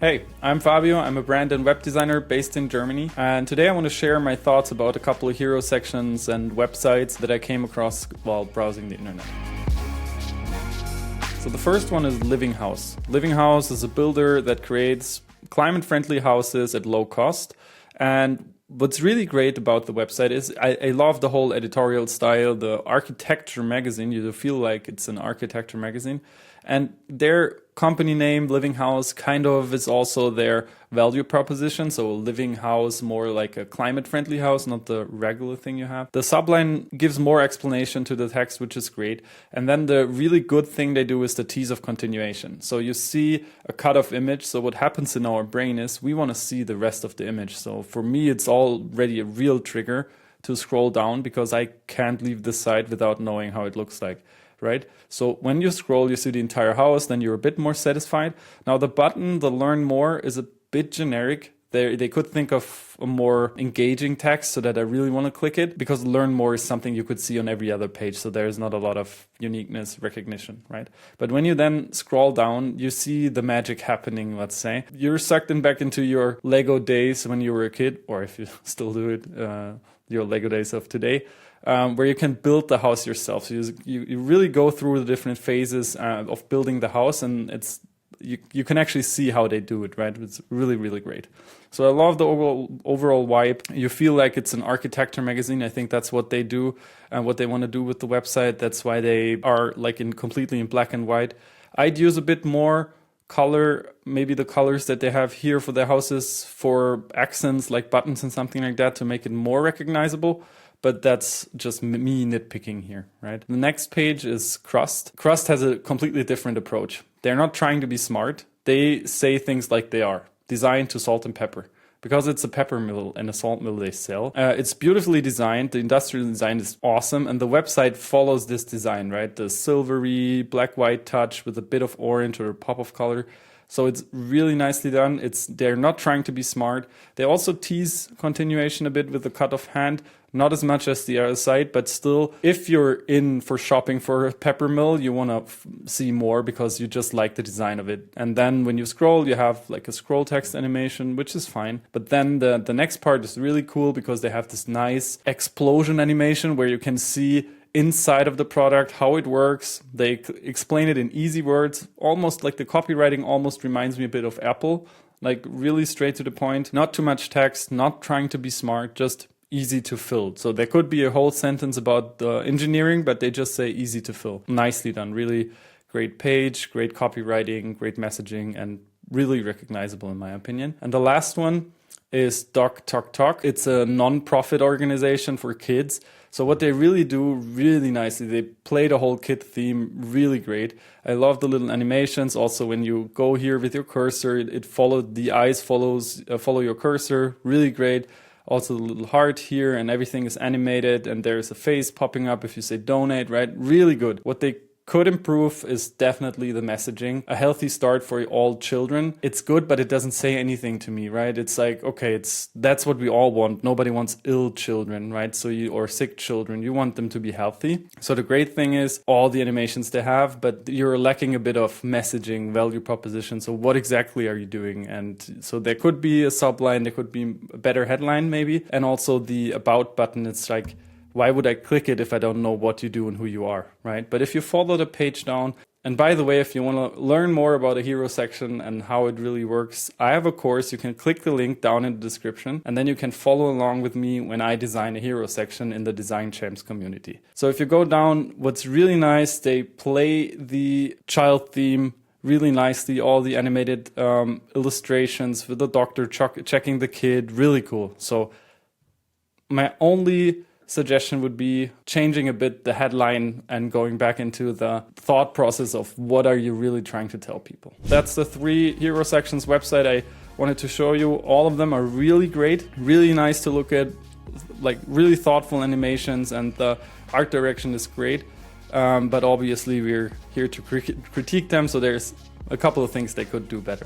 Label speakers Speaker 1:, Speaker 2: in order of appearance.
Speaker 1: Hey, I'm Fabio. I'm a brand and web designer based in Germany, and today I want to share my thoughts about a couple of hero sections and websites that I came across while browsing the internet. So the first one is Living House. Living House is a builder that creates climate-friendly houses at low cost, and what's really great about the website is I love the whole editorial style, the architecture magazine. You feel like it's an architecture magazine. And their company name, Living House, kind of is also their value proposition. So Living House, more like a climate-friendly house, not the regular thing you have. The subline gives more explanation to the text, which is great. And then the really good thing they do is the tease of continuation. So you see a cut-off image. So what happens in our brain is we want to see the rest of the image. So for me, it's already a real trigger to scroll down because I can't leave this site without knowing how it looks like. Right? So when you scroll, you see the entire house, then you're a bit more satisfied. Now the button, the learn more, is a bit generic. They could think of a more engaging text so that I really want to click it, because learn more is something you could see on every other page. So there's not a lot of uniqueness recognition, right? But when you then scroll down, you see the magic happening, let's say. You're sucked in back into your Lego days when you were a kid, or if you still do it, your Lego days of today. Where you can build the house yourself. So you really go through the different phases of building the house, and you can actually see how they do it, right? It's really, really great. So I love the overall vibe. You feel like it's an architecture magazine. I think that's what they do and what they want to do with the website. That's why they are like completely in black and white. I'd use a bit more color, maybe the colors that they have here for their houses, for accents like buttons and something like that, to make it more recognizable. But that's just me nitpicking here, right? The next page is Crust. Crust has a completely different approach. They're not trying to be smart. They say things like they are. Designed to salt and pepper. Because it's a pepper mill and a salt mill they sell. It's beautifully designed. The industrial design is awesome. And the website follows this design, right? The silvery, black-white touch with a bit of orange or a pop of color. So it's really nicely done. They're not trying to be smart. They also tease continuation a bit with the cut-off hand. Not as much as the other site, but still, if you're in for shopping for a pepper mill, you want to see more because you just like the design of it. And then when you scroll, you have like a scroll text animation, which is fine. But then the next part is really cool because they have this nice explosion animation where you can see inside of the product, how it works. They explain it in easy words, almost like the copywriting almost reminds me a bit of Apple, like really straight to the point, not too much text, not trying to be smart, just easy to fill. So there could be a whole sentence about the engineering, but they just say easy to fill. Nicely done, really great page, great copywriting, great messaging, and really recognizable in my opinion. And the last one is DocTocToc. It's a non-profit organization for kids. So what they really do really nicely, they play the whole kid theme really great. I love the little animations. Also, when you go here with your cursor, the eyes follow your cursor. Really great. Also the little heart here, and everything is animated, and there's a face popping up if you say donate, right? Really good. What they could improve is definitely the messaging. A healthy start for all children. It's good, but it doesn't say anything to me, right? It's like, okay, that's what we all want. Nobody wants ill children, right? Or sick children. You want them to be healthy. So the great thing is all the animations they have, but you're lacking a bit of messaging, value proposition. So what exactly are you doing? And so there could be a subline, there could be a better headline maybe. And also the about button, it's like, why would I click it if I don't know what you do and who you are, right? But if you follow the page down, and by the way, if you want to learn more about a hero section and how it really works, I have a course. You can click the link down in the description, and then you can follow along with me when I design a hero section in the Design Champs community. So if you go down, what's really nice, they play the child theme really nicely, all the animated illustrations with the doctor checking the kid, really cool. So my only suggestion would be changing a bit the headline and going back into the thought process of what are you really trying to tell people. That's the 3 hero sections website I wanted to show you. All of them are really great, really nice to look at, like really thoughtful animations, and the art direction is great. But obviously we're here to critique them, so there's a couple of things they could do better.